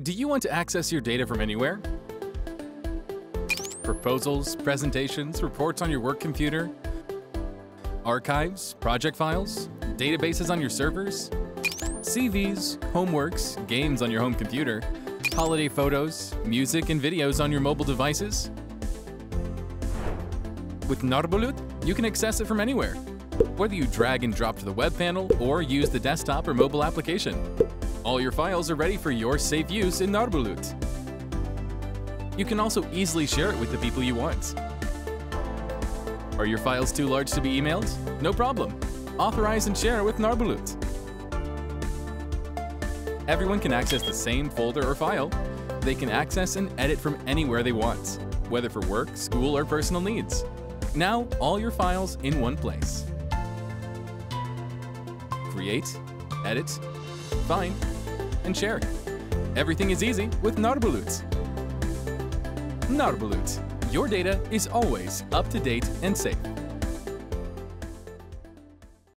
Do you want to access your data from anywhere? Proposals, presentations, reports on your work computer, archives, project files, databases on your servers, CVs, homeworks, games on your home computer, holiday photos, music and videos on your mobile devices? With Narbulut, you can access it from anywhere, whether you drag and drop to the web panel or use the desktop or mobile application. All your files are ready for your safe use in Narbulut. You can also easily share it with the people you want. Are your files too large to be emailed? No problem. Authorize and share with Narbulut. Everyone can access the same folder or file. They can access and edit from anywhere they want, whether for work, school, or personal needs. Now, all your files in one place. Create, edit, find, and share. Everything is easy with Narbulut. Narbulut. Your data is always up to date and safe.